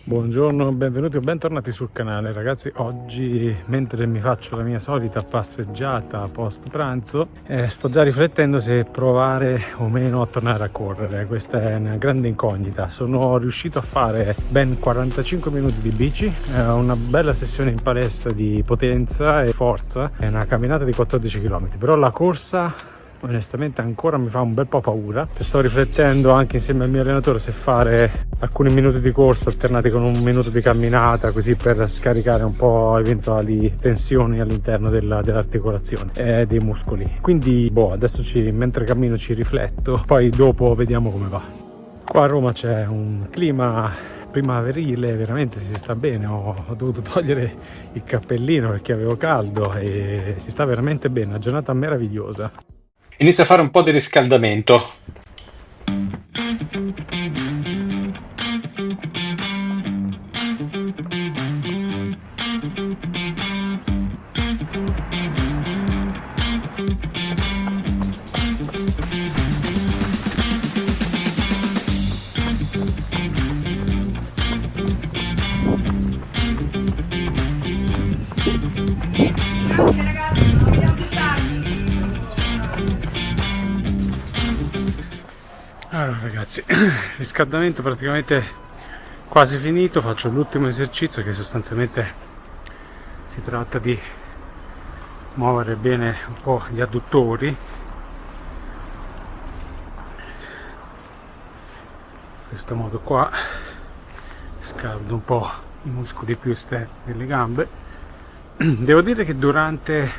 Buongiorno, benvenuti o bentornati sul canale ragazzi. Oggi, mentre mi faccio la mia solita passeggiata post pranzo, sto già riflettendo se provare o meno a tornare a correre. Questa è una grande incognita. Sono riuscito a fare ben 45 minuti di bici, una bella sessione in palestra di potenza e forza, è una camminata di 14 km, però la corsa onestamente ancora mi fa un bel po' paura. Sto riflettendo anche insieme al mio allenatore se fare alcuni minuti di corsa alternati con un minuto di camminata, così per scaricare un po' eventuali tensioni all'interno dell'articolazione e dei muscoli. Quindi adesso mentre cammino ci rifletto, poi dopo vediamo come va. Qua a Roma c'è un clima primaverile, veramente si sta bene. Ho dovuto togliere il cappellino perché avevo caldo e si sta veramente bene, una giornata meravigliosa. Inizia a fare un po' di riscaldamento. Allora ragazzi, riscaldamento praticamente quasi finito. Faccio l'ultimo esercizio, che sostanzialmente si tratta di muovere bene un po' gli adduttori. In questo modo qua scaldo un po' i muscoli più esterni delle gambe. Devo dire che durante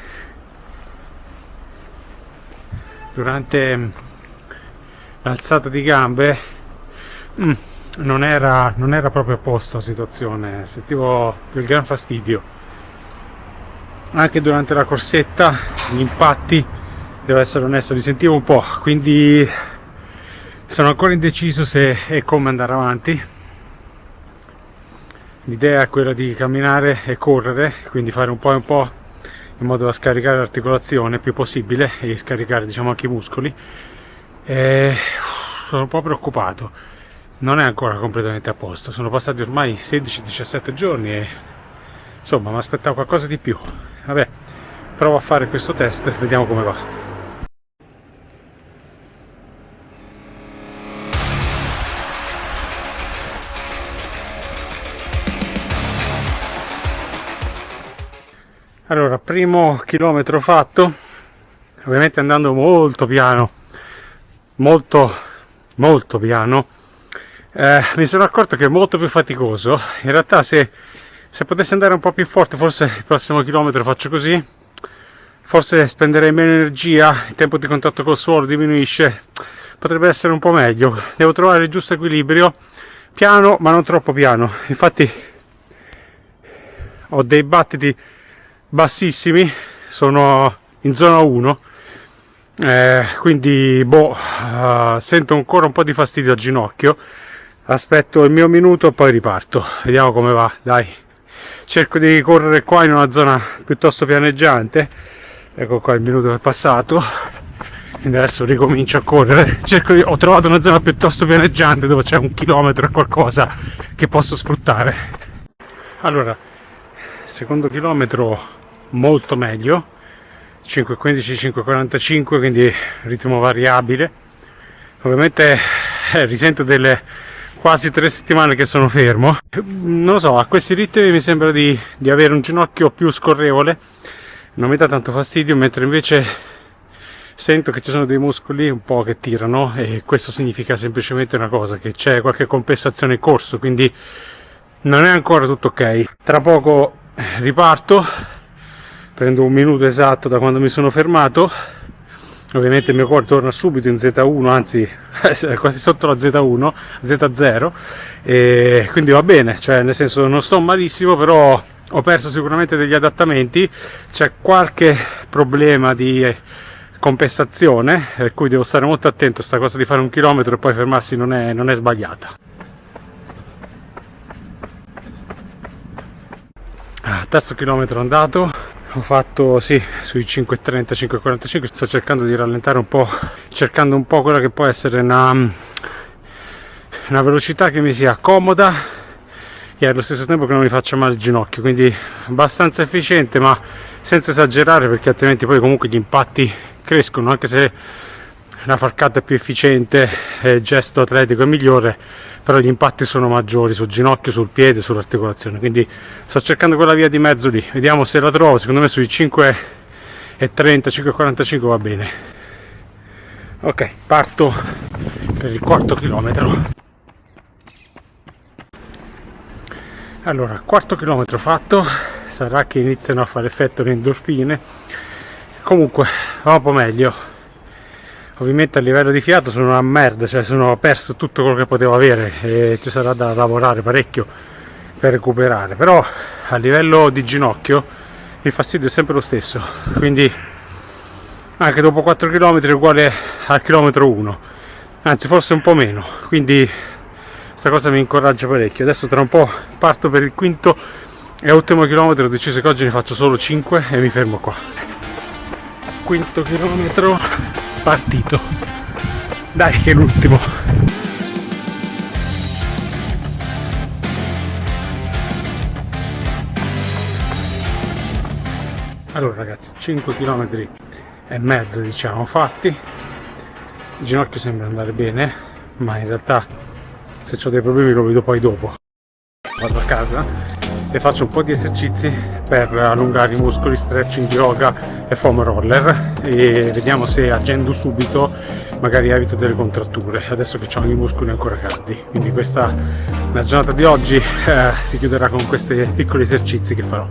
l'alzata di gambe non era proprio a posto la situazione, sentivo del gran fastidio. Anche durante la corsetta gli impatti, devo essere onesto, li sentivo un po', quindi sono ancora indeciso se e come andare avanti. L'idea è quella di camminare e correre, quindi fare un po' in modo da scaricare l'articolazione il più possibile e scaricare, diciamo, anche i muscoli. Sono un po' preoccupato, non è ancora completamente a posto, sono passati ormai 16-17 giorni e insomma mi aspettavo qualcosa di più. Vabbè, provo a fare questo test, vediamo come va. Allora, primo chilometro fatto, ovviamente andando molto piano, molto piano. Mi sono accorto che è molto più faticoso. In realtà se potessi andare un po' più forte, forse il prossimo chilometro faccio così, forse spenderei meno energia, il tempo di contatto col suolo diminuisce, potrebbe essere un po' meglio. Devo trovare il giusto equilibrio, piano ma non troppo piano. Infatti ho dei battiti bassissimi, sono in zona 1, quindi sento ancora un po' di fastidio al ginocchio. Aspetto il mio minuto e poi riparto, vediamo come va. Dai, cerco di correre qua in una zona piuttosto pianeggiante. Ecco qua, il minuto è passato, quindi adesso ricomincio a correre. Ho trovato una zona piuttosto pianeggiante dove c'è 1 chilometro e qualcosa che posso sfruttare. Allora, secondo chilometro molto meglio, 5.15, 5.45, quindi ritmo variabile. Ovviamente risento delle quasi 3 settimane che sono fermo. Non lo so, a questi ritmi mi sembra di avere un ginocchio più scorrevole, non mi dà tanto fastidio, mentre invece sento che ci sono dei muscoli un po' che tirano, e questo significa semplicemente una cosa, che c'è qualche compensazione in corso, quindi non è ancora tutto ok. Tra poco riparto, prendo un minuto esatto da quando mi sono fermato. Ovviamente il mio cuore torna subito in Z1, anzi quasi sotto la Z1, Z0, e quindi va bene, cioè nel senso non sto malissimo, però ho perso sicuramente degli adattamenti, c'è qualche problema di compensazione, per cui devo stare molto attento. Sta cosa di fare 1 chilometro e poi fermarsi non è sbagliata. Terzo chilometro andato. Ho fatto sui 5.30, 5.45, sto cercando di rallentare un po', cercando un po' quella che può essere una velocità che mi sia comoda e allo stesso tempo che non mi faccia male il ginocchio, quindi abbastanza efficiente ma senza esagerare, perché altrimenti poi comunque gli impatti crescono, anche se la falcata è più efficiente e il gesto atletico è migliore, però gli impatti sono maggiori sul ginocchio, sul piede, sull'articolazione, quindi sto cercando quella via di mezzo lì, vediamo se la trovo. Secondo me sui 5,30, 5,45 va bene. Ok, parto per il quarto chilometro. Allora, quarto chilometro fatto, sarà che iniziano a fare effetto le endorfine, comunque va un po' meglio. Ovviamente a livello di fiato sono una merda, cioè sono perso tutto quello che potevo avere e ci sarà da lavorare parecchio per recuperare, però a livello di ginocchio il fastidio è sempre lo stesso, quindi anche dopo 4 km è uguale al chilometro 1, anzi forse un po' meno, quindi questa cosa mi incoraggia parecchio. Adesso tra un po' parto per il quinto e ultimo chilometro, ho deciso che oggi ne faccio solo 5 e mi fermo qua. Quinto chilometro partito, dai che è l'ultimo. Allora ragazzi, 5 km e mezzo diciamo fatti, il ginocchio sembra andare bene, ma in realtà se ho dei problemi lo vedo poi dopo. Vado a casa e faccio un po' di esercizi per allungare i muscoli, stretching, yoga e foam roller, e vediamo se agendo subito magari evito delle contratture adesso che ho i muscoli ancora caldi. Quindi la giornata di oggi si chiuderà con questi piccoli esercizi che farò.